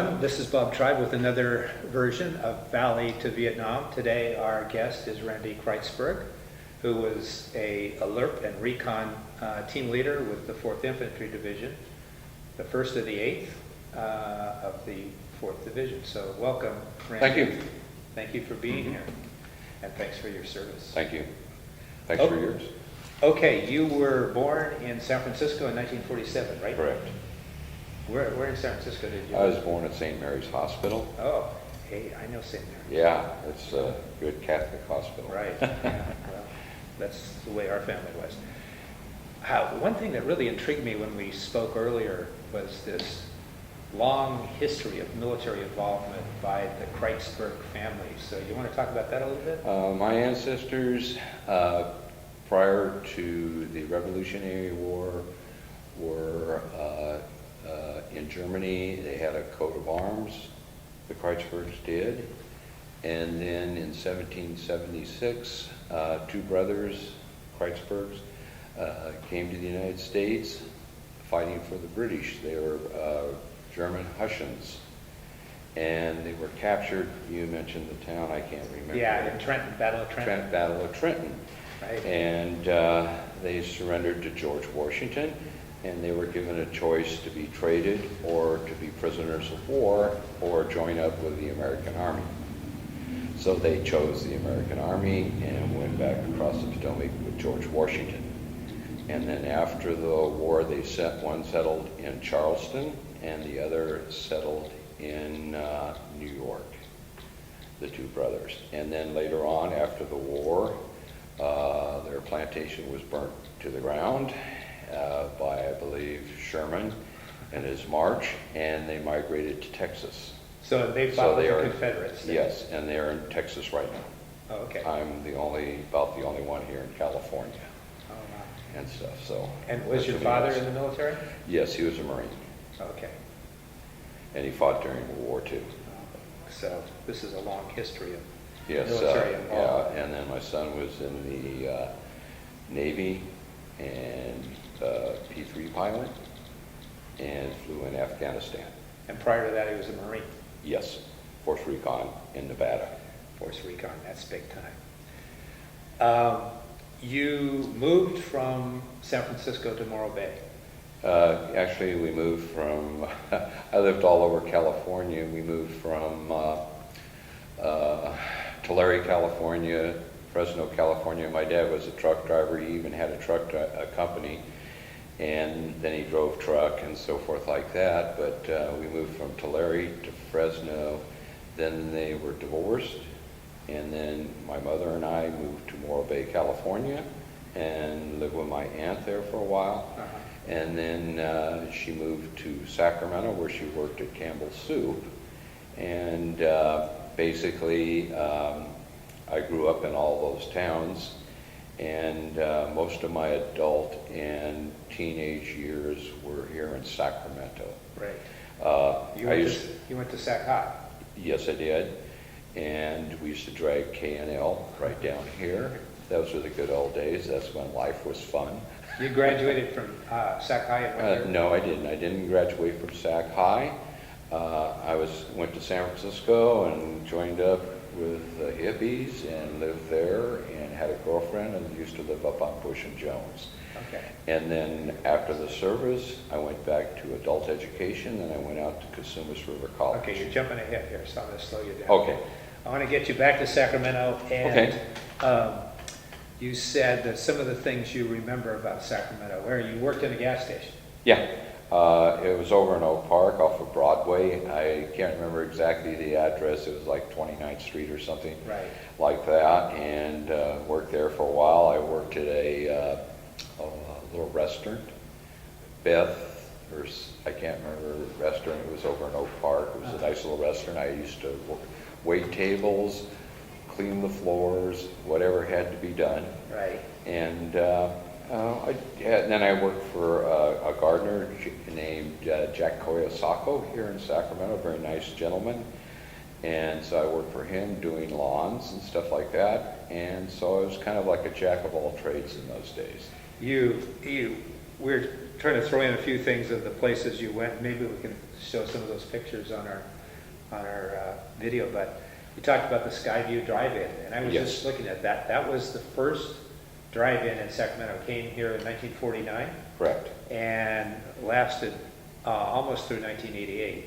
everyone. This is Bob Tribe with another version of Valley to Vietnam. Today our guest is Randy Chrietzberg, who was a lurp and recon team leader with the 4th Infantry Division, the 1st of the 8th of the 4th Division. So welcome, Randy. Thank you. Thank you for being here, and thanks for your service. Thank you. Thanks for yours. Okay, you were born in San Francisco in 1947, right? Correct. Where in San Francisco did you I live? was born at St. Mary's Hospital. Oh, hey, I know St. Mary's. Yeah, it's a good Catholic hospital. Right, yeah, well, that's the way our family was. One thing that really intrigued me when we spoke earlier was this long history of military involvement by the Chrietzberg family. So you want to talk about that a little bit? My ancestors, prior to the Revolutionary War, were in Germany. They had a coat of arms, the Chrietzbergs did. And then in 1776, two brothers, Chrietzbergs, came to the United States fighting for the British. They were German Hessians. And they were captured. You mentioned the town, I can't remember. Yeah, in Trenton, Battle of Trenton. Battle of Trenton. Right. And they surrendered to George Washington, and they were given a choice to be traded or to be prisoners of war or join up with the American Army. So they chose the American Army and went back across the Potomac with George Washington. And then after the war, one settled in Charleston and the other settled in New York, the two brothers. And then later on, after the war, their plantation was burnt to the ground by, I believe, Sherman and his march, and they migrated to Texas. So they fought with the Confederates? Then? Yes, and they're in Texas right now. Oh, okay. I'm about the only one here in California. Oh, wow. And stuff. So. And was your father in the military? Yes, he was a Marine. Okay. And he fought during World War II. So this is a long history of Yes, military involvement. yeah, and then my son was in the Navy and P-3 pilot and flew in Afghanistan. And prior to that, he was a Marine. Yes, Force Recon in Nevada. Force Recon, that's big time. You moved from San Francisco to Morro Bay. Actually, we moved from, I lived all over California. We moved from Tulare, California, Fresno, California. My dad was a truck driver. He even had a company. And then he drove truck and so forth like that. But we moved from Tulare to Fresno. Then they were divorced. And then my mother and I moved to Morro Bay, California, and lived with my aunt there for a while. Uh-huh. And then she moved to Sacramento, where she worked at Campbell's Soup. And basically, I grew up in all those towns. And most of my adult and teenage years were here in Sacramento. Right. You went to Sac High? Yes, I did. And we used to drag K&L right down here. Those were the good old days. That's when life was fun. You graduated from Sac High in what year? No, I didn't. I didn't graduate from Sac High. I went to San Francisco and joined up with the hippies and lived there and had a girlfriend and used to live up on Bush and Jones. Okay. And then after the service, I went back to adult education and I went out to Cosumnes River College. Okay, you're jumping ahead here, so I'm going to slow you down. Okay. I want to get you back to Sacramento, and you said that some of the things you remember about Sacramento, where you worked in a gas station. Yeah. It was over in Oak Park off of Broadway. I can't remember exactly the address. It was like 29th Street or something like that, and worked there for a while. I worked at a little restaurant, Beth, or I can't remember the restaurant. It was over in Oak Park. It was a nice little restaurant. I used to wait tables, clean the floors, whatever had to be done. Right. And then I worked for a gardener named Jack Koyosako here in Sacramento, a very nice gentleman. And so I worked for him doing lawns and stuff like that. And so I was kind of like a jack of all trades in those days. We're trying to throw in a few things of the places you went. Maybe we can show some of those pictures on our video, but you talked about the Skyview Drive-In, and I was Yes. just looking at that. That was the first drive-in in Sacramento. Came here in 1949 Correct. and lasted almost through 1988.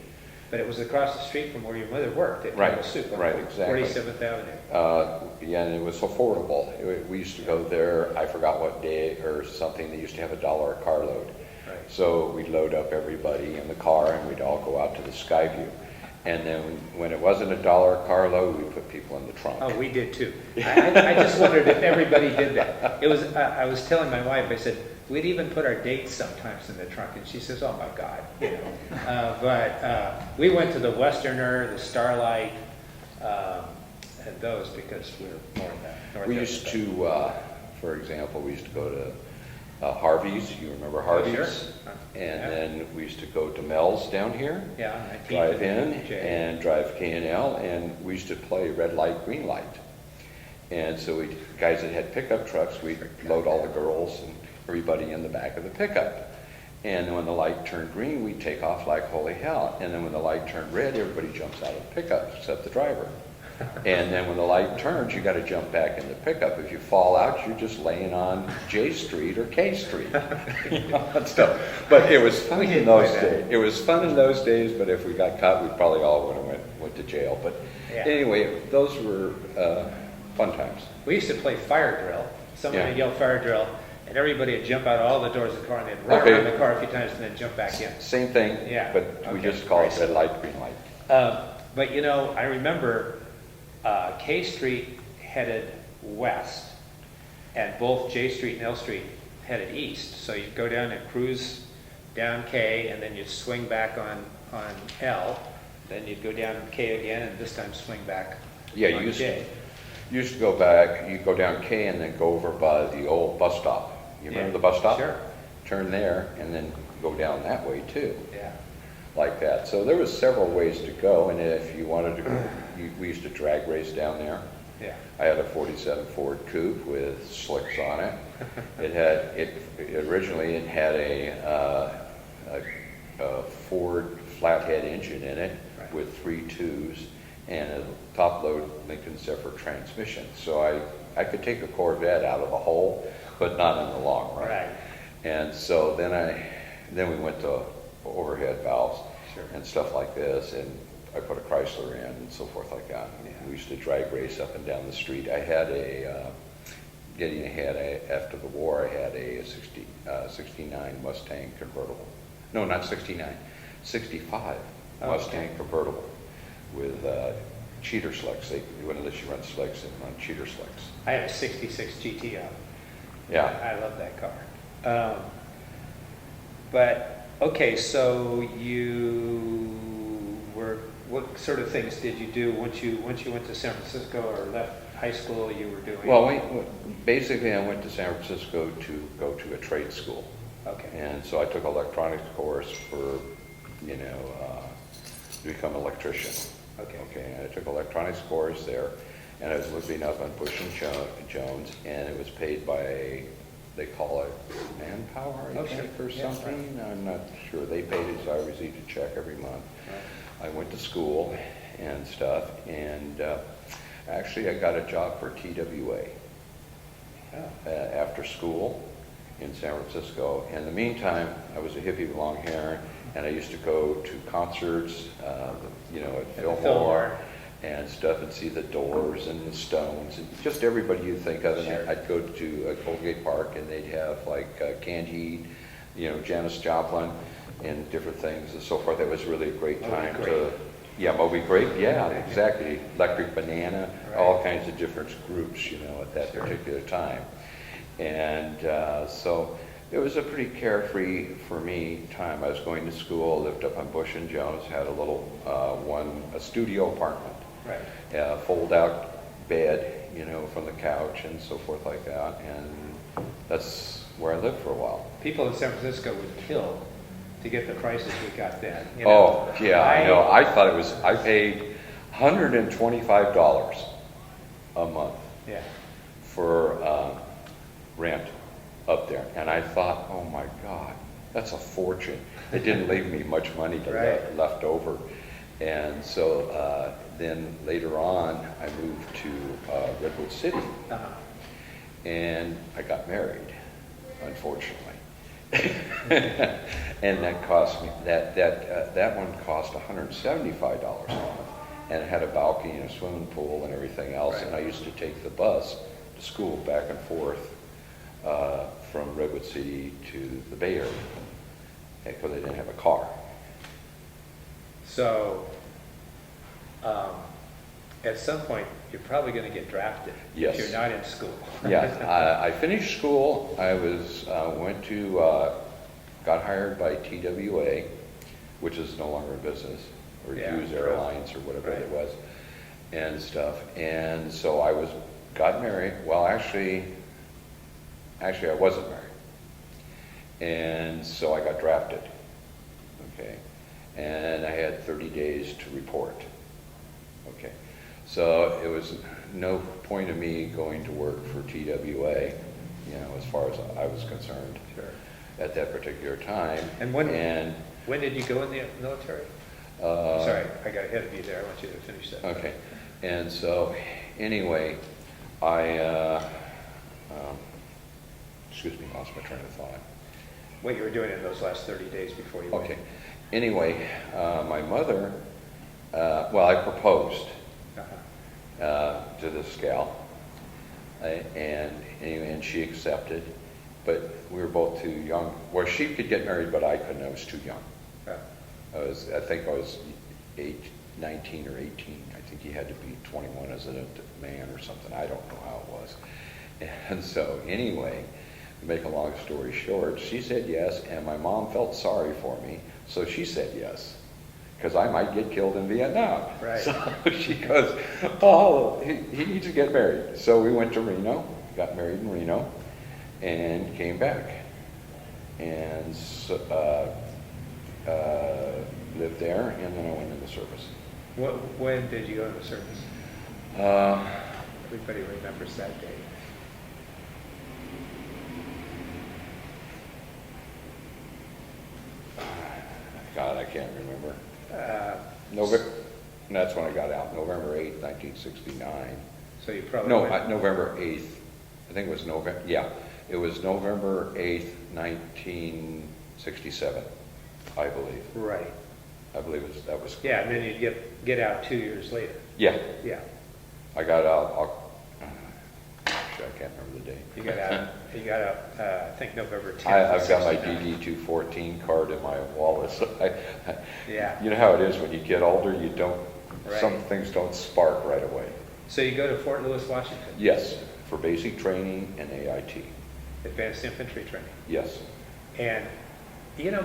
But it was across the street from where your mother worked at Right, Campbell Soup on right, exactly. 47th Avenue. Yeah, and it was affordable. We used to go there, I forgot what day or something, they used to have $1 a carload. Right. So we'd load up everybody in the car and we'd all go out to the Skyview. And then when it wasn't $1 a carload, we put people in the trunk. Oh, we did too. I just wondered if everybody did that. It was. I was telling my wife. I said we'd even put our dates sometimes in the trunk, and she says, "Oh my God," you know. But we went to the Westerner, the Starlight, and those because we're more in the north. We used to, for example, we used to go to Harvey's. You remember Harvey's? Sure. And Yeah. then we used to go to Mel's down here. Yeah, Drive 19th in and J. and drive K&L, and we used to play red light, green light. And so we, guys that had pickup trucks, we'd load all the girls and everybody in the back of the pickup. And then when the light turned green, we'd take off like holy hell. And then when the light turned red, everybody jumps out of the pickup except the driver. And then when the light turns, you got to jump back in the pickup. If you fall out, you're just laying on J Street or K Street. You know, and stuff. But it was fun in those days. It was fun in those days, but if we got caught, we probably all would have went to jail. But Yeah. anyway, those were fun times. We used to play fire drill. Someone Yeah. would yell fire drill, and everybody would jump out of all the doors of the car and they'd run Okay. around the car a few times and then jump back in. Same thing, Yeah. but we Okay. just call it red light, green light. But you know, I remember K Street headed west, and both J Street and L Street headed east. So you'd go down and cruise down K, and then you'd swing back on L. Then you'd go down K again, and this time swing back Yeah, on you used J. to go back, you go down K and then go over by the old bus stop. You remember Yeah, the bus stop? sure. Turn there and then go down that way too, Yeah. like that. So there was several ways to go, and if you wanted to go, we used to drag race down there. Yeah. I had a 47 Ford Coupe with slicks on it. Originally it had a Ford flathead engine in it Right. with 3 2s and a top load Lincoln Zephyr transmission. So I could take a Corvette out of a hole, but not in the long run. Right. And so then we went to overhead valves Sure. and stuff like this, and I put a Chrysler in and so forth like that. Yeah. We used to drag race up and down the street. I had getting ahead after the war, I had a 69 Mustang convertible. No, not 69, 65 Oh, Mustang okay. convertible with cheater slicks. They wouldn't let you run slicks and run cheater slicks. I had a 66 GTO. Yeah. I love that car. But, okay, so what sort of things did you do once you went to San Francisco or left high school you were doing? Well, basically I went to San Francisco to go to a trade school. Okay. And so I took an electronics course for, to become an electrician. Okay. Okay, and I took an electronics course there, and I was looking up on Bush and Jones, and it was paid by, they call it manpour, I Okay. think, or Yeah, something. I'm not sure. They paid it, so I received a check every month. Right. I went to school and stuff, and actually I got a job for TWA Oh. after school in San Francisco. In the meantime, I was a hippie with long hair, and I used to go to concerts, at Fillmore Fillmore. and stuff, and see the Doors and the Stones, and just everybody you think of. And Sure. I'd go to Colgate Park, and they'd have like Canned Heat, Janis Joplin, and different things and so forth. It was really a great Moby time Grape. to. Yeah, Moby Grape, yeah, exactly. Electric Banana, Right. all kinds of different groups, at that particular time. And so it was a pretty carefree, for me, time. I was going to school, lived up on Bush and Jones, had a little a studio apartment, Right. fold-out bed, from the couch and so forth like that. And that's where I lived for a while. People in San Francisco would kill to get the prices we got then. Oh, yeah, I know. I paid $125 a month Yeah. for rent up there. And I thought, oh my God, that's a fortune. It didn't leave me much money Right. left over. And so then later on, I moved to Redwood City, Uh-huh. and I got married, unfortunately. And that cost me, that one cost $175 a month, and it had a balcony and a swimming pool and everything else. Right. And I used to take the bus to school back and forth from Redwood City to the Bay Area, because I didn't have a car. So, at some point, you're probably going to get drafted. Yes. If you're not in school. Yeah, I finished school. I got hired by TWA, which is no longer in business, or Yeah, Hughes true. Airlines or whatever Right. it was, and stuff. And so got married. Well, actually, I wasn't married. And so I got drafted. Okay. And I had 30 days to report. Okay. So it was no point of me going to work for TWA, as far as I was concerned Sure. at that particular time. And when did you go in the military? Sorry, I got ahead of you there. I want you to finish that. Okay. And so, anyway, excuse me, lost my train of thought. What you were doing in those last 30 days before you went. Okay. Anyway, my mother, I proposed Uh-huh. to this gal, and she accepted, but we were both too young. Well, she could get married, but I couldn't. I was too young. Yeah. I think I was 19 or 18. I think you had to be 21 as a man or something. I don't know how it was. And so anyway, to make a long story short, she said yes, and my mom felt sorry for me, so she said yes, because I might get killed in Vietnam. Right. So she goes, oh, he needs to get married. So we went to Reno, got married in Reno, and came back. And so, lived there, and then I went into service. When did you go into service? Everybody remembers that day. God, I can't remember. Uh, That's when I got out, November 8th, 1969. So you probably No, went- November 8th. I think it was November, yeah. It was November 8th, 1967, I believe. Right. I believe that was. Yeah, and then you'd get out 2 years later. Yeah, Yeah. I got out, actually, I can't remember the date. You got out, I think November 10th. I've got my 69. DD-214 card in my wallet. So Yeah. You know how it is when you get older, some Right. things don't spark right away. So you go to Fort Lewis, Washington? Yes, for basic training and AIT. Advanced infantry training. Yes. And,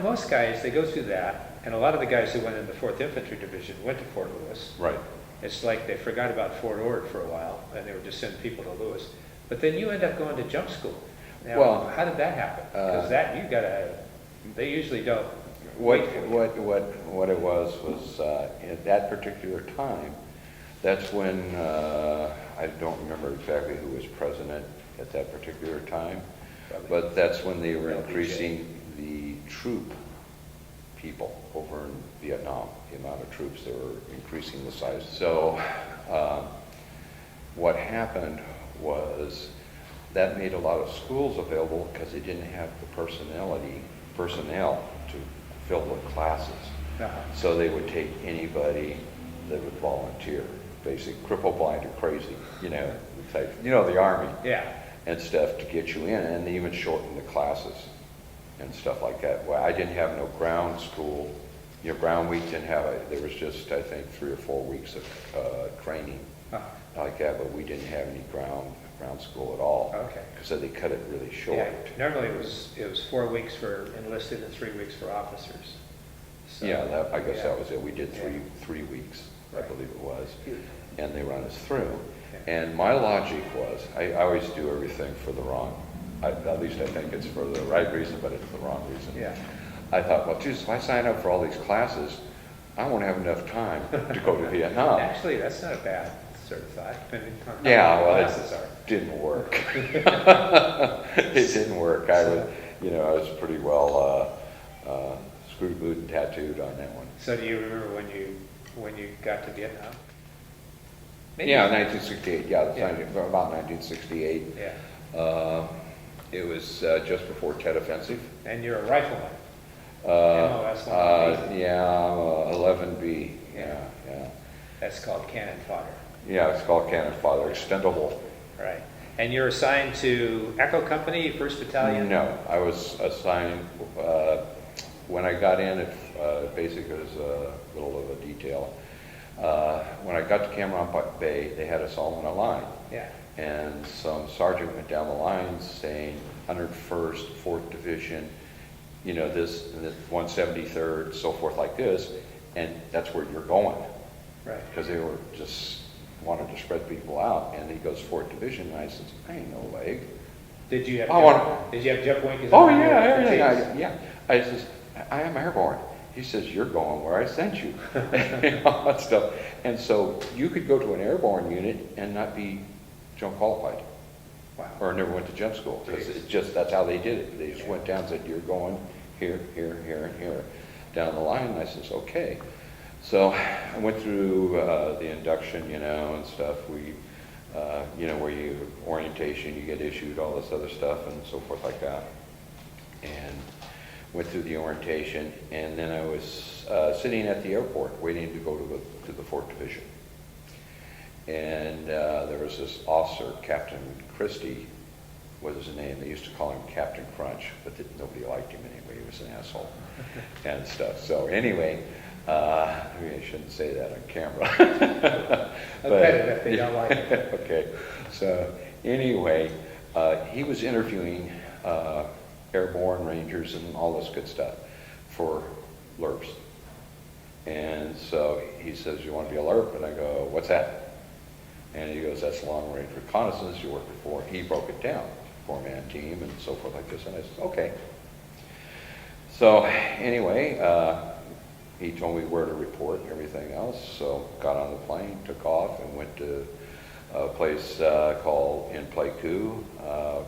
most guys, they go through that, and a lot of the guys who went in the 4th Infantry Division went to Fort Lewis. Right. It's like they forgot about Fort Ord for a while, and they were just sending people to Lewis. But then you end up going to jump school. Now, Well, how did that happen? Because they usually don't. What wait for you. it was at that particular time, that's when, I don't remember exactly who was president at that particular time, but that's when they were LBJ. increasing the troop people over in Vietnam, the amount of troops, they were increasing the size. So what happened was that made a lot of schools available because they didn't have the personnel to fill the classes. Uh-huh. So they would take anybody that would volunteer, basically cripple, blind, or crazy, the Army Yeah. and stuff to get you in, and they even shortened the classes and stuff like that. Well, I didn't have no ground school. Ground week didn't have it. There was just, I think, 3 or 4 weeks of training Uh-huh. like that, but we didn't have any ground school at all. Okay. So they cut it really short. Yeah. Normally it was 4 weeks for enlisted and 3 weeks for officers. So, Yeah, I guess yeah. that was it. We did Yeah. three weeks, I Right. believe it was, and they run us through. Okay. And my logic was, I always do everything for the wrong, at least I think it's for the right reason, but it's the wrong reason. Yeah. I thought, well, geez, if I sign up for all these classes, I won't have enough time to go to Vietnam. Actually, that's not a bad sort of thought, depending on how Yeah, many well, classes are. it didn't work. It didn't work. I was pretty well screwed, glued, and tattooed on that one. So do you remember when you when you got to Vietnam? Yeah, 1968, yeah, Yeah. about 1968. Yeah. It was just before Tet Offensive. And you're a rifleman. MOS 1B. Yeah, 11B, yeah. That's called cannon fodder. Yeah, it's called cannon fodder, expendable. Right. And you're assigned to Echo Company, 1st Battalion? No, I was assigned, when I got in, basically it was a little of a detail. When I got to Cameron Bay, they had us all on a line. Yeah. And some sergeant went down the line saying, 101st, 4th Division, you know, this, and this 173rd, so forth like this, and that's where you're going. Right. Because they were just wanted to spread people out. And he goes, 4th Division, and I said, I ain't no leg. Did you have Did you have Jeff Wink? Oh yeah, everything. Yeah. I says, I am airborne. He says, you're going where I sent you. And all that stuff. And so you could go to an airborne unit and not be jump qualified. Wow. Or never went to jump school. Because it's just, that's how they did it. They just went down and said, you're going here, here, here, and here. Down the line, and I says, okay. So I went through the induction, you know, and stuff. We, you know, where you, orientation, you get issued, all this other stuff, and so forth like that. And went through the orientation, and then I was sitting at the airport waiting to go to the 4th Division. And there was this officer, Captain Christie was his name. They used to call him Captain Crunch, but nobody liked him anyway. He was an asshole and stuff. So anyway, maybe I shouldn't say that on camera. I bet it if they don't like it. Okay. So anyway, he was interviewing airborne rangers and all this good stuff for lurps. And so he says, you want to be a lurp? And I go, what's that? And he goes, that's Long Range Reconnaissance. You worked before. He broke it down, 4-man team and so forth like this. And I said, okay. So anyway, he told me where to report and everything else. So got on the plane, took off, and went to a place called in Pleiku,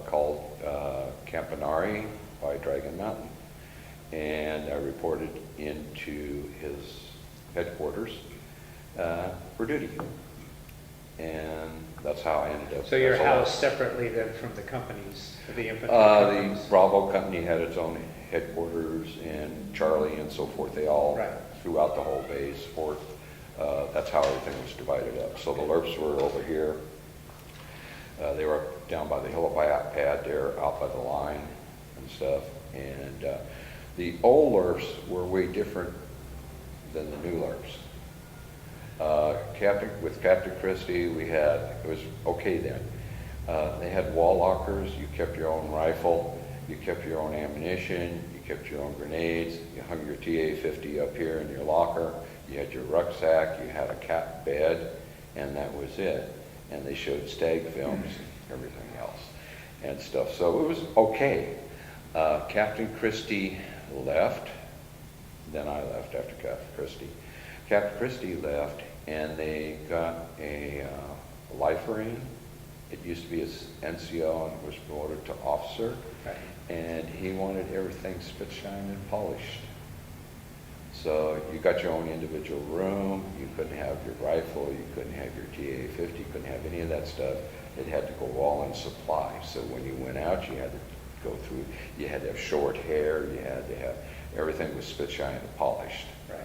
called Campanari by Dragon Mountain. And I reported into his headquarters for duty. And that's how I ended up. So you're housed separately then from the companies, the infantry the companies? Bravo company had its own headquarters, and Charlie and so forth, they all, right. throughout the whole base, fort, that's how everything was divided up. So the lurps were over here. They were down by the helipad pad there, out by the line and stuff. And the old lurps were way different than the new lurps. With Captain Christie, it was okay then. They had wall lockers. You kept your own rifle. You kept your own ammunition. You kept your own grenades. You hung your TA-50 up here in your locker. You had your rucksack. You had a cat bed, and that was it. And they showed stag films and everything else and stuff. So it was okay. Captain Christie left. Then I left after Captain Christie. Captain Christie left, and they got a lifer in. It used to be his NCO and was promoted to officer. Right. And he wanted everything spit, shine, and polished. So you got your own individual room. You couldn't have your rifle. You couldn't have your TA-50. You couldn't have any of that stuff. It had to go all in supply. So when you went out, you had to go through. You had to have short hair. You had to have everything was spit, shine, and polished. Right.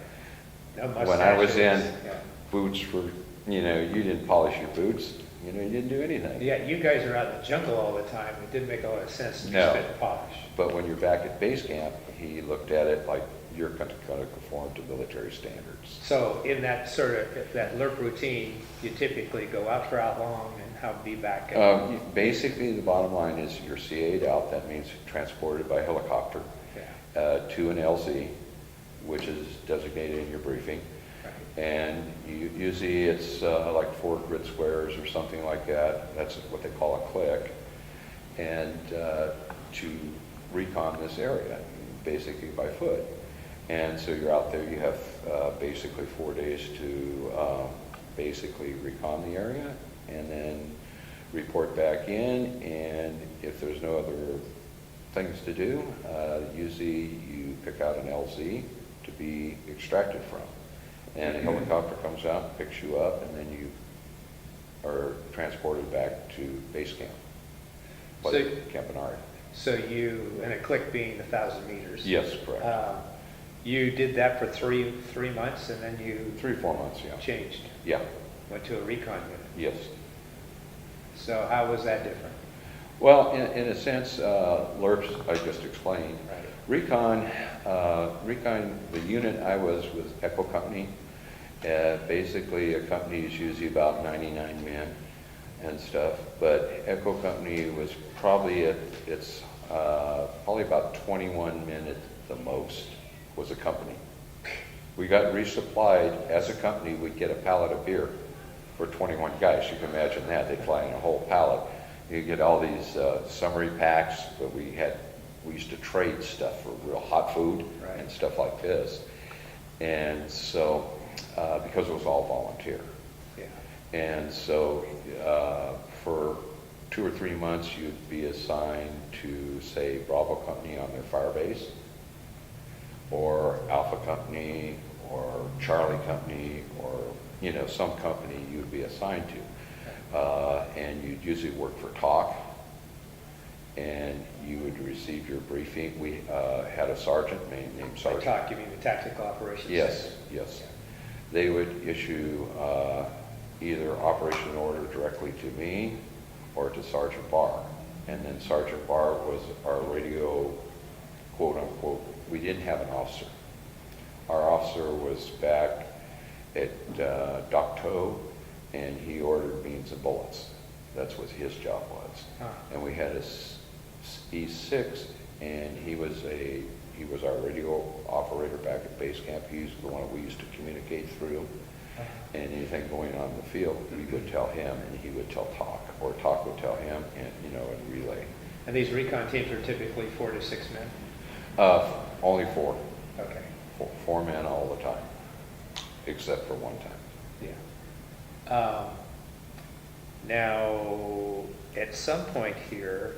No When I was in, yeah. boots were, you know, you didn't polish your boots. You know, you didn't do anything. Yeah, you guys are out in the jungle all the time. It didn't make a lot of sense to No. spit and polish. But when you're back at base camp, he looked at it like you're going to conform to military standards. So in that sort of, that lurp routine, you typically go out for how long and how be back? Basically, the bottom line is you're CA'd out. That means transported by helicopter to an LZ, which is designated in your briefing. Right. And usually it's like 4 grid squares or something like that. That's what they call a click. And to recon this area, basically by foot. And so you're out there, you have basically 4 days to basically recon the area and then report back in. And if there's no other things to do, usually you pick out an LZ to be extracted from. And a helicopter comes out, picks you up, and then you are transported back to base camp. So- Camp Bernard. So you, and a click being 1,000 meters. Yes, correct. You did that for three months, and then you 3-4 months, yeah. changed, Yeah, went to a recon unit. yes. So how was that different? Well, in a sense, lurps, I just explained. Right. Recon, the unit I was with Echo Company, basically a company is usually about 99 men and stuff, but Echo Company was probably probably about 21 men at the most was a company. We got resupplied, as a company, we'd get a pallet of beer for 21 guys. You can imagine that, they'd fly in a whole pallet. You get all these summary packs, but we used to trade stuff for real hot food Right. and stuff like this. And so, because it was all volunteer. Yeah. And so, for 2 or 3 months, you'd be assigned to, say, Bravo Company on their fire base, or Alpha Company, or Charlie Company, or, some company you'd be assigned to. And you'd usually work for TALK, and you would receive your briefing. We had a sergeant named By Sergeant. TOC, you mean the Tactical Operations Yes, Center? yes. They would issue either operation order directly to me or to Sergeant Barr. And then Sergeant Barr was our radio, quote unquote, we didn't have an officer. Our officer was back at Docto, and he ordered beans and bullets. That's what his job was. Huh. And we had a E6, and he was our radio operator back at base camp. He's the one we used to communicate through. And anything going on in the field, we would tell him, and he would tell TALK, or TALK would tell him, and and relay. And these recon teams are typically 4 to 6 men? Only 4. Okay. 4 men all the time, except for one time. Yeah. Now, at some point here,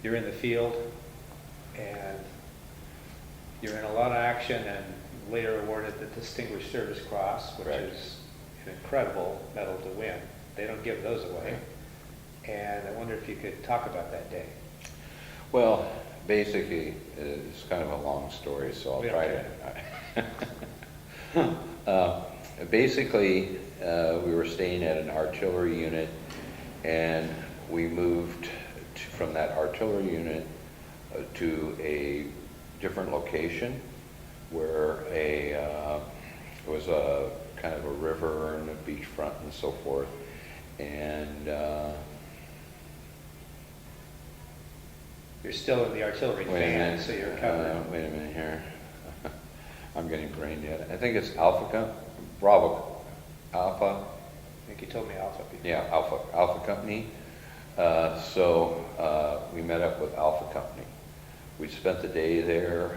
you're in the field and you're in a lot of action and later awarded the Distinguished Service Cross, which Right. is an incredible medal to win. They don't give those away. And I wonder if you could talk about that day. Well, basically, it's kind of a long story, so I'll We try don't to. Basically, we were staying at an artillery unit, and we moved from that artillery unit to a different location where it was a kind of a river and a beachfront and so forth, and You're still in the artillery command, so you're covered. wait a minute here. I'm getting brain dead. I think it's Bravo, Alpha. I think you told me Alpha before. Yeah, Alpha Company. So we met up with Alpha Company. We spent the day there.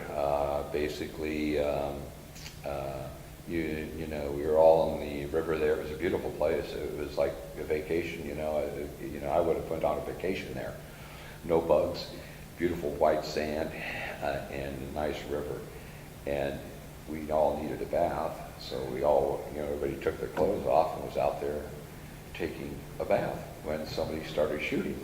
Basically, we were all on the river there. It was a beautiful place. It was like a vacation. I would have went on a vacation there. No bugs, beautiful white sand, and a nice river. And we all needed a bath, so we all, everybody took their clothes off and was out there taking a bath when somebody started shooting.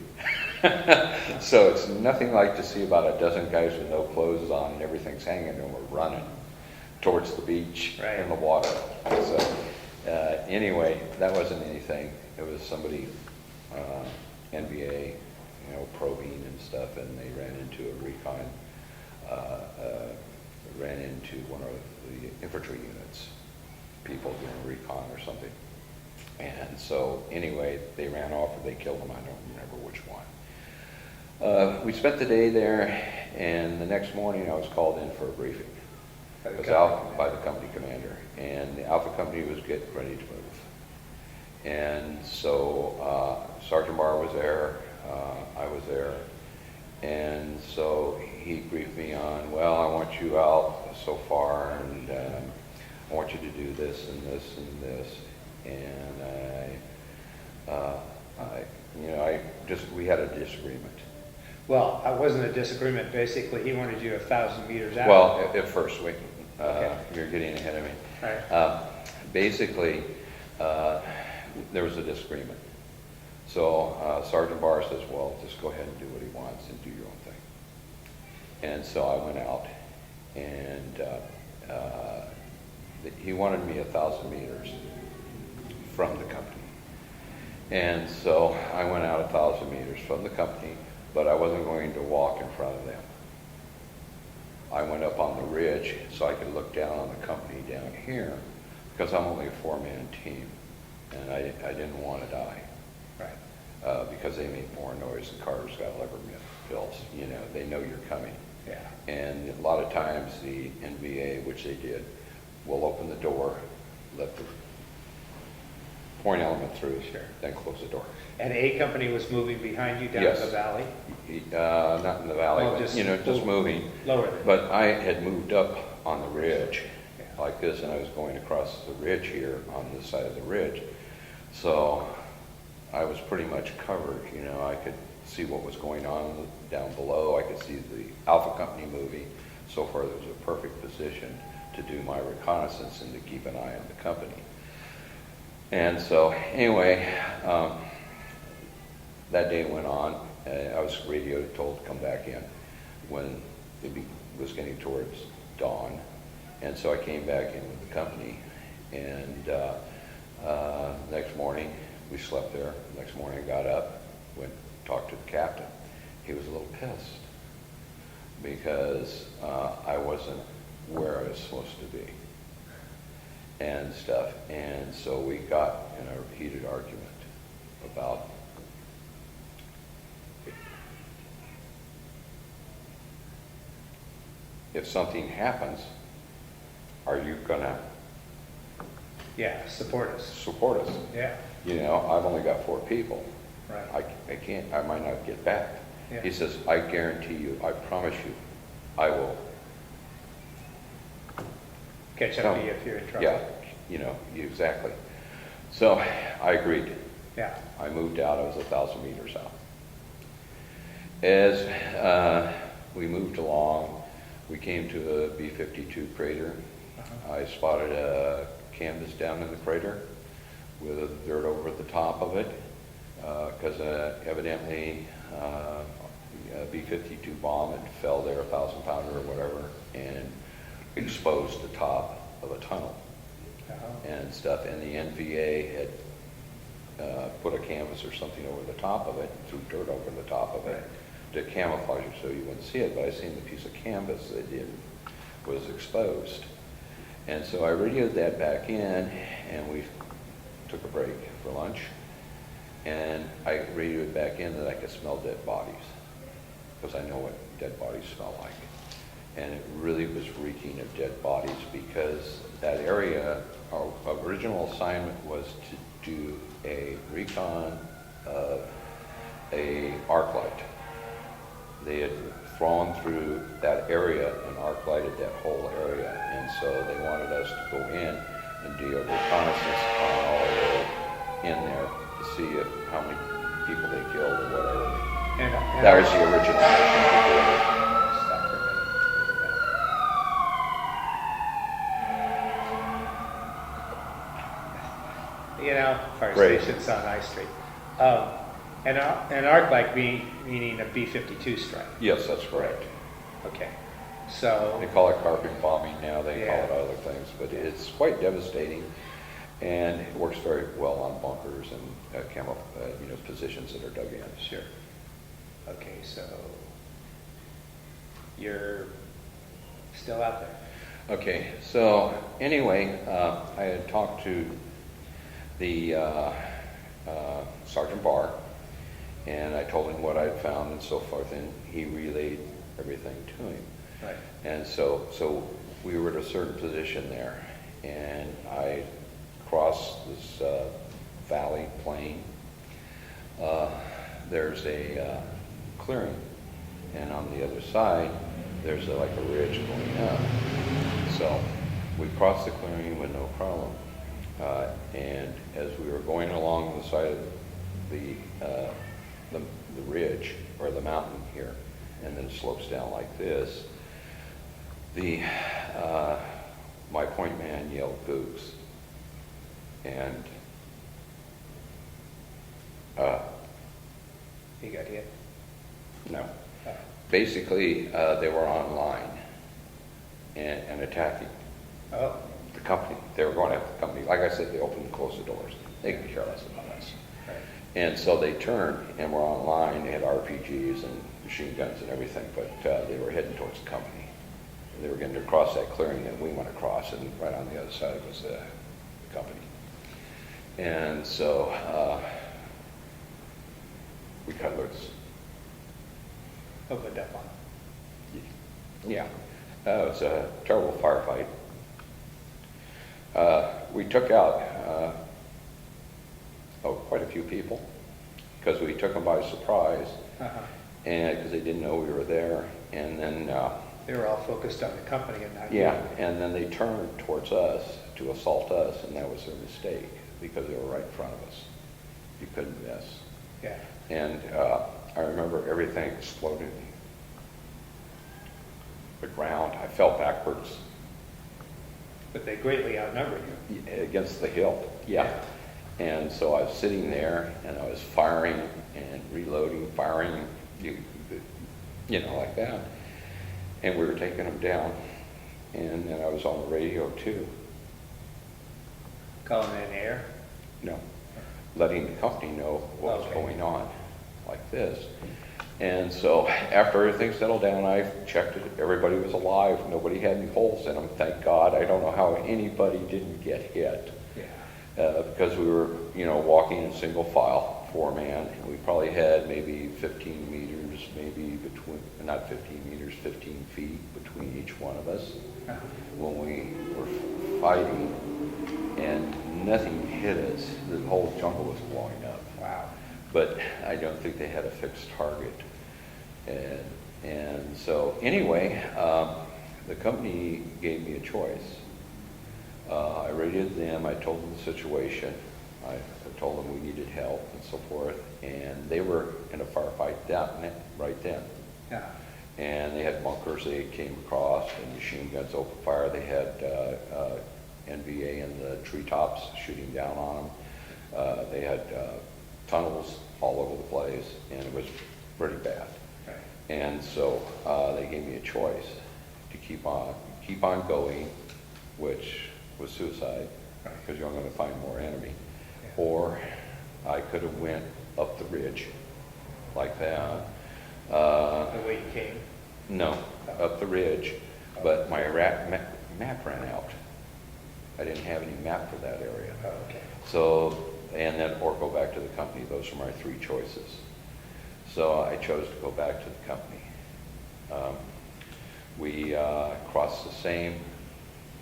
So it's nothing like to see about a dozen guys with no clothes on and everything's hanging and we're running towards the beach Right. and the water. So anyway, that wasn't anything. It was somebody, NBA, probing and stuff, and they ran into a recon, ran into one of the infantry units, people doing recon or something. And so anyway, they ran off or they killed them, I don't remember which one. We spent the day there, and the next morning I was called in for a briefing. By the It was company out by the company commander, and the Alpha Company was getting ready to move. And so Sergeant Barr was there, I was there, and so he briefed me on, well, I want you out so far, and I want you to do this and this and this. And we had a disagreement. Well, it wasn't a disagreement. Basically, he wanted you 1,000 meters out. Well, at first, Okay. You're getting ahead of me. All right. Basically, there was a disagreement. So Sergeant Barr says, well, just go ahead and do what he wants and do your own thing. And so I went out, and he wanted me 1,000 meters from the company. And so I went out 1,000 meters from the company, but I wasn't going to walk in front of them. I went up on the ridge so I could look down on the company down here, because I'm only a 4-man team, and I didn't want to die. Right. Because they make more noise than cars got liver pills. You know, they know you're coming. Yeah. And a lot of times the NVA, which they did, will open the door, let the point element through, Sure. then close the door. And A Company was moving behind you down Yes. the valley? Not in the valley, Well, but, just just moving. Lower than. But I had moved up on the ridge Yeah. like this, and I was going across the ridge here on this side of the ridge. So I was pretty much covered. You know, I could see what was going on down below. I could see the Alpha Company moving. So far, there was a perfect position to do my reconnaissance and to keep an eye on the company. And so, anyway, that day went on. I was radioed, told to come back in when it was getting towards dawn. And so I came back in with the company. And next morning, we slept there. Next morning, I got up, went talked to the captain. He was a little pissed because I wasn't where I was supposed to be and stuff. And so we got in a heated argument about if something happens, are you gonna Yeah, support us. support us? Yeah, You know, I've only got 4 people. right. I can't, I might not get back. Yeah. He says, I guarantee you, I promise you, I will. Catch up to you if you're in trouble. Yeah, you know, exactly. So I agreed. Yeah. I moved out, I was 1,000 meters out. As we moved along, we came to a B-52 crater. Uh-huh. I spotted a canvas down in the crater with dirt over the top of it, because evidently a B-52 bomb had fell there, 1,000-pounder or whatever, and exposed the top of a tunnel Uh-huh. and stuff. And the NVA had put a canvas or something over the top of it, and threw dirt over the top of it to camouflage it so you wouldn't see it. But I seen the piece of canvas that was exposed. And so I radioed that back in, and we took a break for lunch. And I radioed back in that I could smell dead bodies, because I know what dead bodies smell like. And it really was reeking of dead bodies, because that area, our original assignment was to do a recon of a arc light. They had thrown through that area and arc lighted that whole area, and so they wanted us to go in and do a reconnaissance on all the way in there to see how many people they killed or whatever. And That was the original mission before. Stop for a minute. You know, fire Great. stations on I Street. An arc light meaning a B-52 strike. Yes, that's correct. Okay. So, They call it carpet bombing now, they Yeah. call it other things, but it's quite devastating, and it works very well on bunkers and positions that are dug in. sure. Okay, so you're still out there. Okay, so anyway, I had talked to the Sergeant Barr, and I told him what I'd found and so forth, and he relayed everything to him. Right. And so we were at a certain position there, and I crossed this valley plain. There's a clearing, and on the other side, there's like a ridge going up. So we crossed the clearing with no problem. And as we were going along the side of the ridge, or the mountain here, and then it slopes down like this, the my point man yelled "Googs," and He got hit. no. Oh. Basically, they were online and attacking Oh, the company. They were going after the company. Like I said, they opened and closed the doors. They could care less about us. right. And so they turned and were online. They had RPGs and machine guns and everything, but they were heading towards the company. They were getting to cross that clearing that we went across, and right on the other side was the company. And so we cut loose. Opened up on him. Yeah, it was a terrible firefight. We took out quite a few people because we took them by surprise, Uh-huh. and because they didn't know we were there. And then They were all focused on the company and not yeah, you. and then they turned towards us to assault us, and that was their mistake because they were right in front of us. You couldn't miss. Yeah. And I remember everything exploded. The ground, I fell backwards But they greatly outnumbered you. against the hill. Yeah. And so I was sitting there, and I was firing and reloading, firing, you know, like that. And we were taking them down. And then I was on the radio too. Calling in air. No, letting the company know what was Okay. going on, like this. And so after everything settled down, I checked it. Everybody was alive. Nobody had any holes in them. Thank God. I don't know how anybody didn't get hit. Yeah. Because we were, you know, walking in single file, 4-man. And we probably had maybe 15 meters, maybe between, not 15 meters, 15 feet between each one of us Uh-huh. when we were fighting. And nothing hit us. The whole jungle was blowing up. Wow. But I don't think they had a fixed target. And so anyway, the company gave me a choice. I rated them, I told them the situation, I told them we needed help and so forth, and they were in a firefight right then. Yeah. And they had bunkers they came across and machine guns open fire. They had NVA in the treetops shooting down on them. They had tunnels all over the place, and it was pretty bad. Right. And so they gave me a choice to keep on going, which was suicide, because you're going to find more enemy. Yeah. Or I could have went up the ridge like that. The way you came. No, up the ridge, but my map ran out. I didn't have any map for that area. Oh, okay. So, and then, or go back to the company. Those are my three choices. So I chose to go back to the company. We crossed the same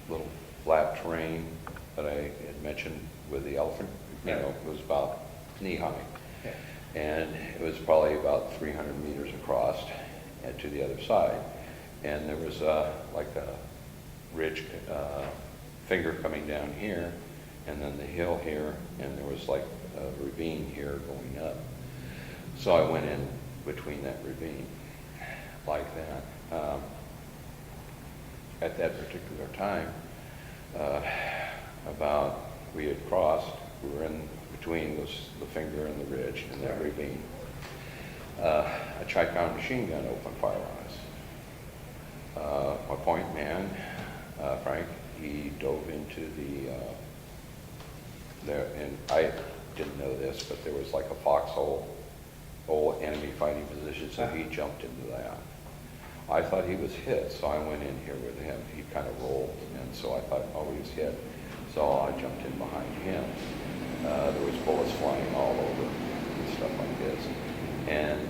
little flat terrain that I had mentioned with the elephant. You know, it was about knee high. Yeah. And it was probably about 300 meters across and to the other side. And there was like a ridge finger coming down here, and then the hill here, and there was like a ravine here going up. So I went in between that ravine like that. At that particular time, we had crossed, we were in between the finger and the ridge and that ravine. A Tri-Con machine gun opened fire on us. My point man, Frank, he dove into and I didn't know this, but there was like a foxhole, old enemy fighting position, so he jumped into that. I thought he was hit, so I went in here with him. He kind of rolled, and so I thought, oh, he was hit. So I jumped in behind him. There was bullets flying all over and stuff like this. And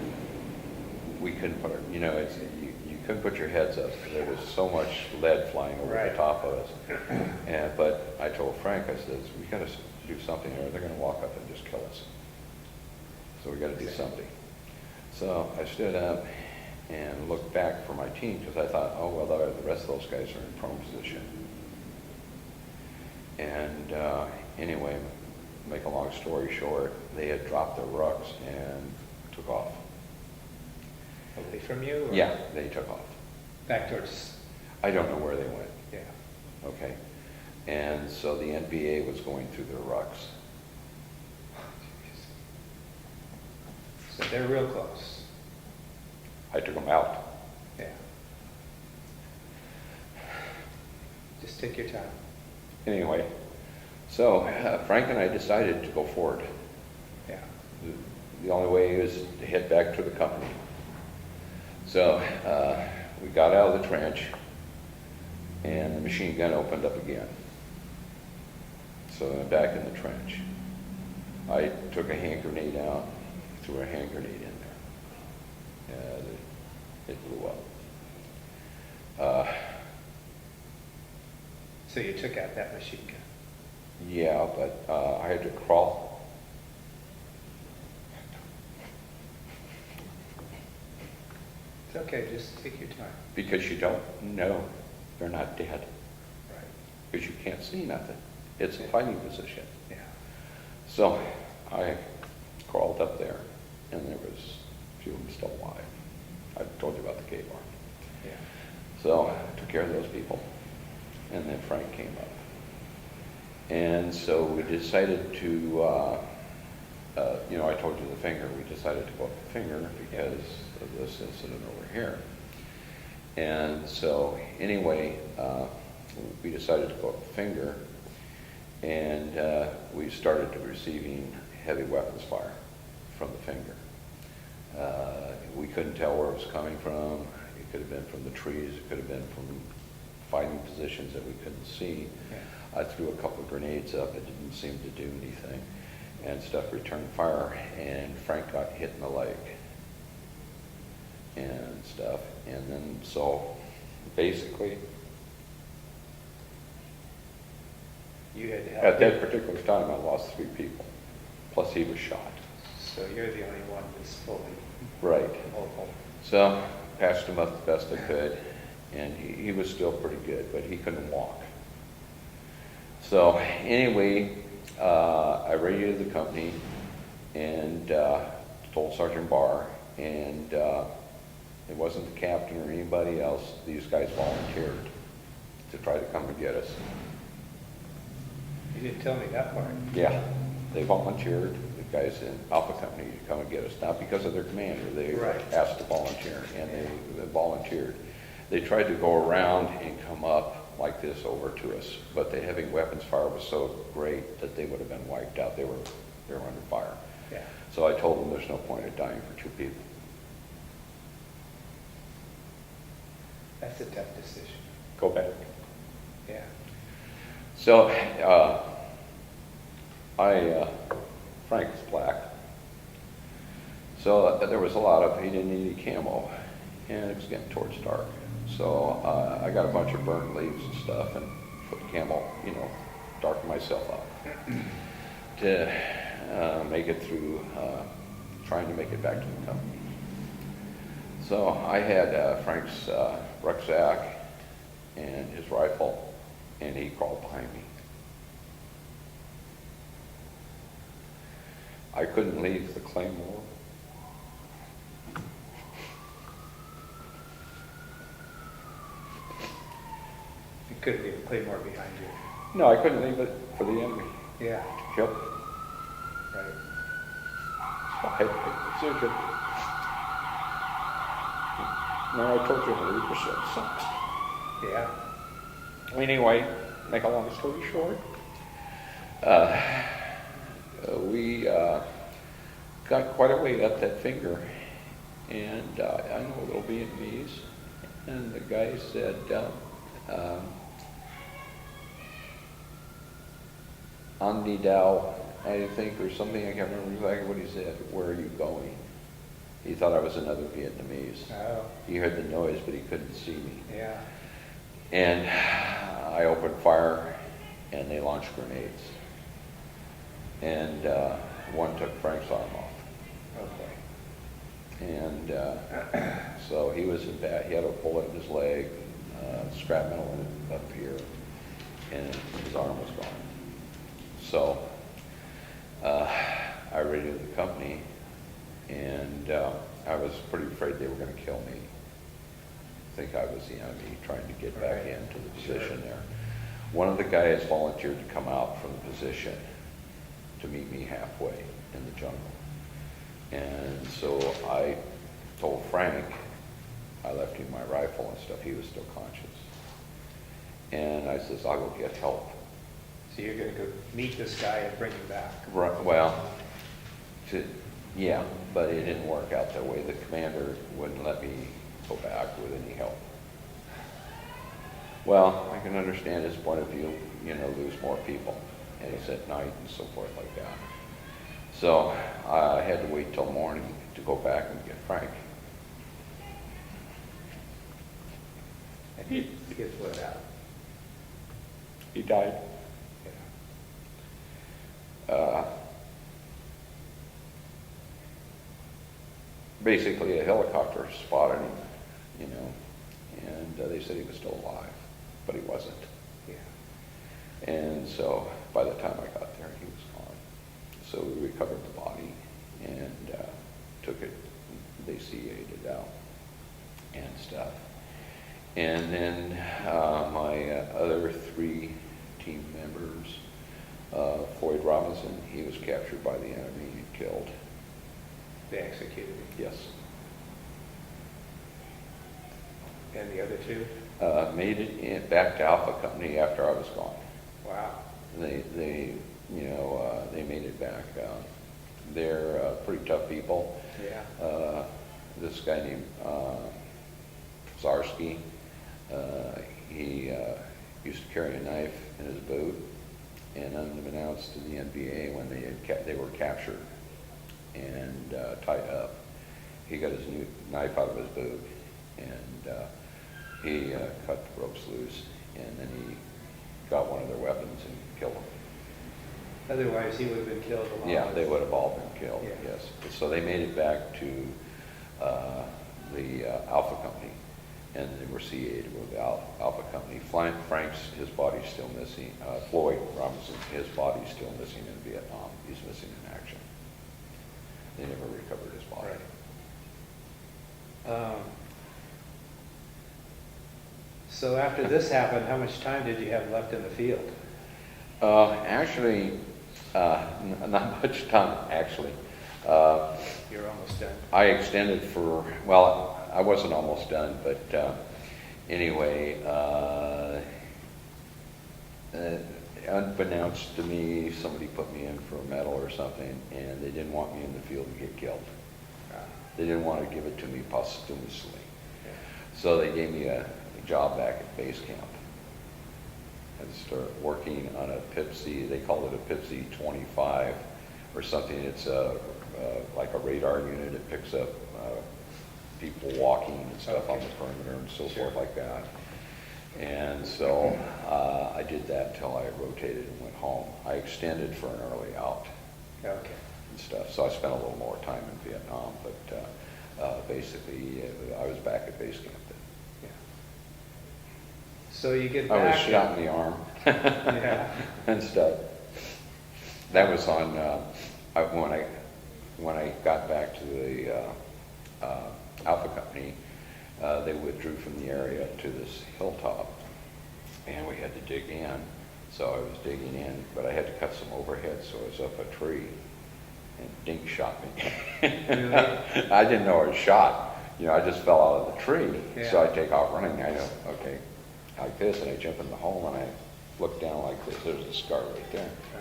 we couldn't put our, you know, you couldn't put your heads up because there was so much lead flying over the top of us. But I told Frank, I said, we got to do something or they're going to walk up and just kill us. So we got to do something. So I stood up and looked back for my team because I thought, oh, well, the rest of those guys are in prone position. And anyway, make a long story short, they had dropped their rucks and took off. Away from you? Or Yeah, they took off. Back towards. I don't know where they went. Yeah. Okay. And so the NPA was going through their rucks. So they're real close. I took them out. Yeah. Just take your time. Anyway, so Frank and I decided to go forward. Yeah. The only way is to head back to the company. So we got out of the trench, and the machine gun opened up again. So I'm back in the trench. I took a hand grenade out, threw a hand grenade in there. It blew up. So you took out that machine gun. Yeah, but I had to crawl. It's okay, just take your time. Because you don't know they're not dead. Right. Because you can't see nothing. It's a fighting position. Yeah. So I crawled up there, and there was a few of them still alive. I told you about the K bar. Yeah. So I took care of those people, and then Frank came up. And so we decided to, I told you the finger. We decided to go up the finger because of this incident over here. And so anyway, we decided to go up the finger, and we started receiving heavy weapons fire from the finger. We couldn't tell where it was coming from. It could have been from the trees. It could have been from fighting positions that we couldn't see. Yeah. I threw a couple of grenades up. It didn't seem to do anything. And stuff returned fire, and Frank got hit in the leg and stuff. And then, so basically, You had to help at that him. particular time, I lost 3 people. Plus he was shot. So you're the only one that's fully Right. mobile. So patched him up the best I could, and he was still pretty good, but he couldn't walk. So anyway, I radioed the company and told Sergeant Barr, and it wasn't the captain or anybody else. These guys volunteered to try to come and get us. You didn't tell me that part. Yeah, they volunteered, the guys in Alpha Company, to come and get us, not because of their commander. They were Right. asked to volunteer, and they volunteered. They tried to go around and come up like this over to us, but the heavy weapons fire was so great that they would have been wiped out. They were under fire. Yeah. So I told them there's no point in dying for 2 people. That's a tough decision. Go back. Yeah. So Frank was black. So there was a lot of, he didn't need any camo, and it was getting towards dark. So I got a bunch of burnt leaves and stuff and put camo, darken myself up to make it through, trying to make it back to the company. So I had Frank's rucksack and his rifle, and he crawled behind me. I couldn't leave the claymore. You couldn't leave a claymore behind you. No, I couldn't leave it for the enemy Yeah. to kill. Right. So good. No, I told you 100% sucks. Yeah. Anyway, make a long story short, we got quite a way up that finger, and I know a little Vietnamese, and the guy said, Andi Dao, I think, or something, I can't remember exactly what he said. Where are you going? He thought I was another Vietnamese. Oh. He heard the noise, but he couldn't see me. Yeah. And I opened fire, and they launched grenades. And one took Frank's arm off. Okay. And so he was in bad. He had a bullet in his leg, shrapnel up here, and his arm was gone. So I radioed the company, and I was pretty afraid they were going to kill me. I think I was the enemy trying to get back Right. into the position there. One of the guys volunteered to come out from the position to meet me halfway in the jungle. And so I told Frank, I left him my rifle and stuff, he was still conscious. And I says, I'll go get help. So you're going to go meet this guy and bring him back? Right, well, yeah, but it didn't work out that way. The commander wouldn't let me go back with any help. Well, I can understand his point of view, you know, lose more people, and it's at night and so forth like that. So I had to wait till morning to go back and get Frank. And he gets let out. He died. Basically, a helicopter spotted him, you know, and they said he was still alive, but he wasn't. Yeah. And so by the time I got there, he was gone. So we recovered the body and took it, they CA'd it out and stuff. And then my other 3 team members, Floyd Robinson, he was captured by the enemy and killed. They executed him. Yes. And the other 2? Made it back to Alpha Company after I was gone. Wow. They you know, they made it back. They're pretty tough people. Yeah. This guy named Zarsky, he used to carry a knife in his boot, and unbeknownst to the NBA, when they were captured and tied up, he got his new knife out of his boot, and he cut the ropes loose, and then he got one of their weapons and killed them. Otherwise, he would have been killed along Yeah, with- they would have all been killed, Yeah. yes. So they made it back to the Alpha Company, and they were CA'd with the Alpha Company. Frank's, his body's still missing. Floyd Robinson, his body's still missing in Vietnam. He's missing in action. They never recovered his body. Right. So after this happened, how much time did you have left in the field? Actually, not much time, actually. You're almost done. I extended for, well, I wasn't almost done, but anyway, unbeknownst to me, somebody put me in for a medal or something, and they didn't want me in the field to get killed. They didn't want to give it to me posthumously. Yeah. So they gave me a job back at base camp. And started working on a PIPC, they called it a PIPC 25 or something. It's like a radar unit. It picks up people walking and stuff on the perimeter and so forth like that. And so I did that until I rotated and went home. I extended for an early out. Okay. And stuff. So I spent a little more time in Vietnam, but basically I was back at base camp then. Yeah. So you get I back. was shot in the arm. Yeah. And stuff. That was on when I got back to the Alpha Company. They withdrew from the area to this hilltop, and we had to dig in. So I was digging in, but I had to cut some overhead, so I was up a tree, and dink shot me. Really? I didn't know I was shot. You know, I just fell out of the tree. Yeah. So I take off running. I know, okay, like this, and I jump in the hole, and I look down like this. There's a scar right there, Oh,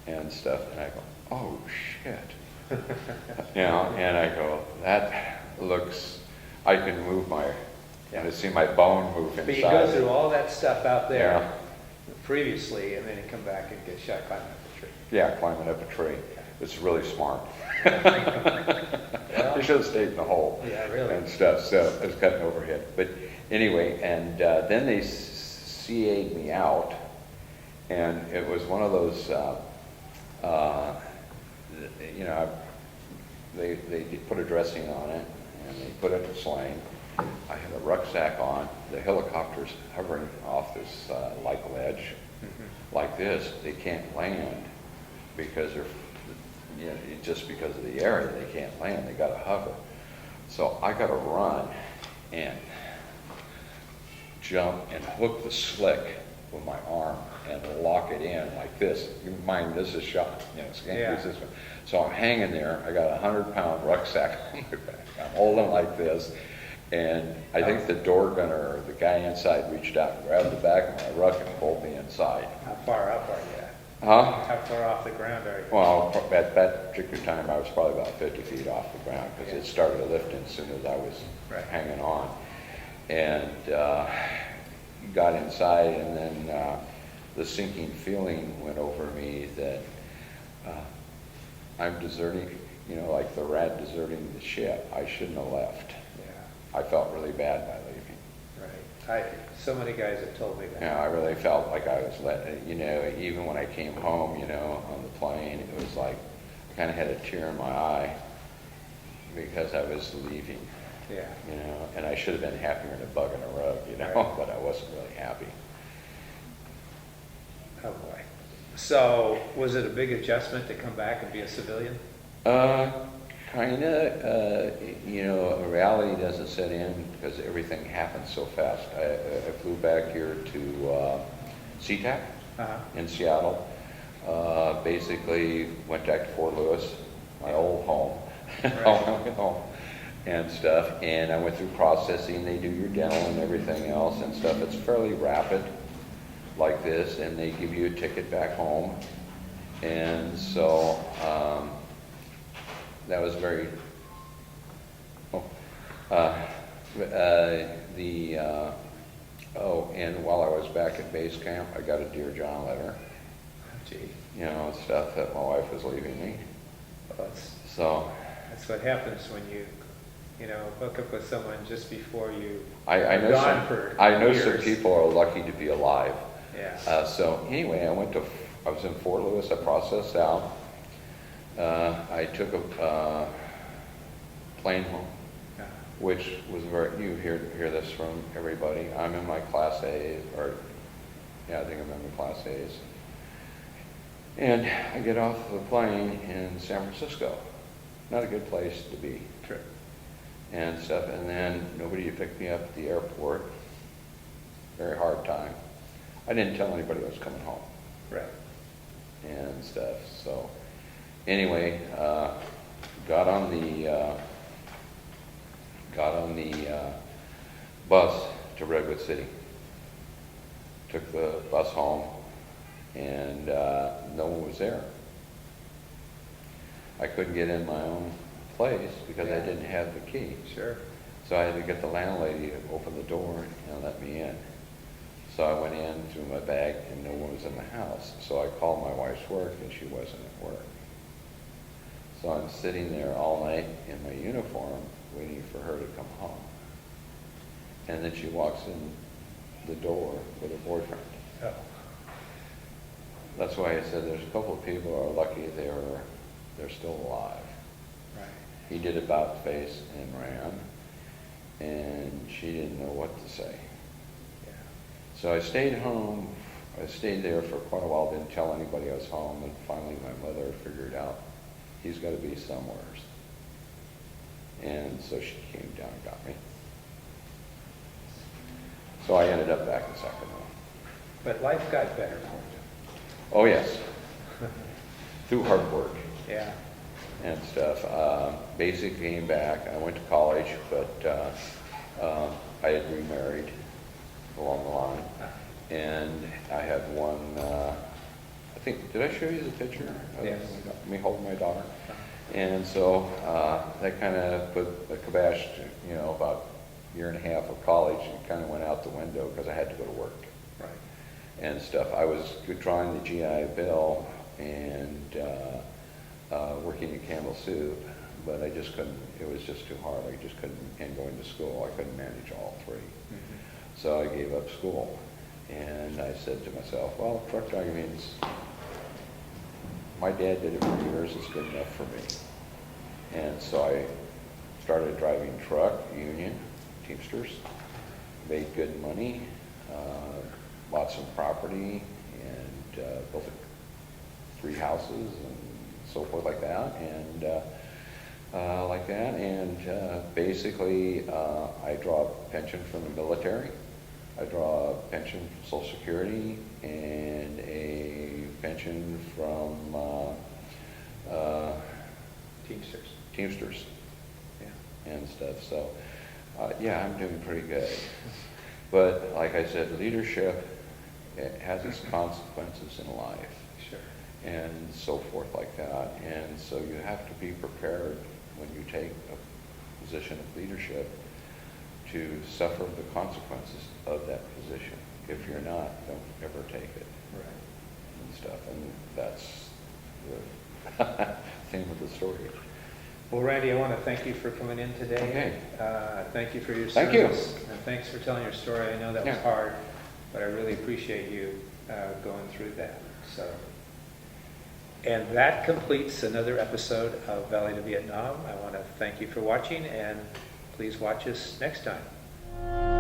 yeah. and stuff. And I go, oh shit. You know, and I go, that looks. I can move my. And I see my bone move inside. But you go through all that stuff out there Yeah. previously, and then you come back and get shot climbing up the tree. Yeah, climbing up a tree. It's really smart. Well, You should have stayed in the hole. Yeah, really. And stuff, so I was cutting overhead. But anyway, and then they CA'd me out, and it was one of those, you know, they put a dressing on it, and they put it in sling. I had a rucksack on, the helicopter's hovering off this like ledge, like this. They can't land because they're, you know, just because of the area, they can't land. They got to hover. So I got to run and jump and hook the slick with my arm and lock it in like this. You mind, this is shot, you know, so you can't use this one. So I'm hanging there. I got a 100-pound rucksack on my back. I'm holding like this. And I think the door gunner, or the guy inside, reached out and grabbed the back of my ruck and pulled me inside. How far up are you at? Huh? How far off the ground are you? Well, at that particular time, I was probably about 50 feet off the ground because it started lifting as soon as I was hanging on. And got inside, and then the sinking feeling went over me that I'm deserting, you know, like the rat deserting the ship. I shouldn't have left. I felt really bad by leaving. Right. So many guys have told me that. Yeah, I really felt like I was you know, even when I came home, you know, on the plane, it was like I kind of had a tear in my eye because I was leaving. Yeah. You know, and I should have been happier than a bug in a rug, you know, but I wasn't really happy. Oh boy. So was it a big adjustment to come back and be a civilian? Kinda, you know, reality doesn't set in because everything happens so fast. I flew back here to SeaTac in Seattle. Basically went back to Fort Lewis, my old home, and stuff. And I went through processing. They do your dental and everything else and stuff. It's fairly rapid like this, and they give you a ticket back home. And so that was very, and while I was back at base camp, I got a Dear John letter. Gee. You know, stuff that my wife was leaving me. Well, that's what happens when you know, hook up with someone just before you I know gone some people are lucky to be alive. Yeah. So anyway, I was in Fort Lewis. I processed out. I took a plane home, which was you hear this from everybody. I'm in my Class A, I think I'm in my Class A's. And I get off the plane in San Francisco. Not a good place to be. True. And stuff, and then nobody to pick me up at the airport. Very hard time. I didn't tell anybody I was coming home. Right. And stuff, so anyway, got on the bus to Redwood City. Took the bus home, and no one was there. I couldn't get in my own place because I didn't have the key. Sure. So I had to get the landlady to open the door and let me in. So I went in, threw my bag, and no one was in the house. So I called my wife's work, and she wasn't at work. So I'm sitting there all night in my uniform, waiting for her to come home. And then she walks in the door with her boyfriend. Oh. That's why I said there's a couple of people who are lucky they're still alive. Right. He did about face and ran, and she didn't know what to say. Yeah. So I stayed home. I stayed there for quite a while, didn't tell anybody I was home, and finally my mother figured out he's got to be somewhere. And so she came down and got me. So I ended up back in Sacramento. But life got better for you. Oh yes, through hard work. Yeah. And stuff. Basically came back. I went to college, but I had remarried along the line. And I had one, I think, did I show you the picture? Yes. Me holding my daughter. And so that kind of put the kibosh, you know, about a year and a half of college, and kind of went out the window because I had to go to work. Right. And stuff. I was drawing the GI Bill and working at Campbell Soup, but I just couldn't, it was just too hard. I just couldn't, and going to school, I couldn't manage all three. Mm-hmm. So I gave up school. And I said to myself, well, truck driving means my dad did it for years, it's good enough for me. And so I started driving truck, union, Teamsters, made good money, bought some property, and built 3 houses and so forth like that. And basically I draw a pension from the military. I draw a pension from Social Security and a pension from Teamsters. Teamsters Yeah. and stuff. So, yeah, I'm doing pretty good. But like I said, leadership, it has its consequences in life Sure. and so forth like that. And so you have to be prepared when you take a position of leadership to suffer the consequences of that position. If you're not, don't ever take it Right. and stuff. And that's the theme of the story. Well, Randy, I want to thank you for coming in today. Okay. Thank you for your Thank you. service. And thanks for telling your story. I know that was Yeah. hard, but I really appreciate you going through that. So, and that completes another episode of Valley to Vietnam. I want to thank you for watching, and please watch us next time.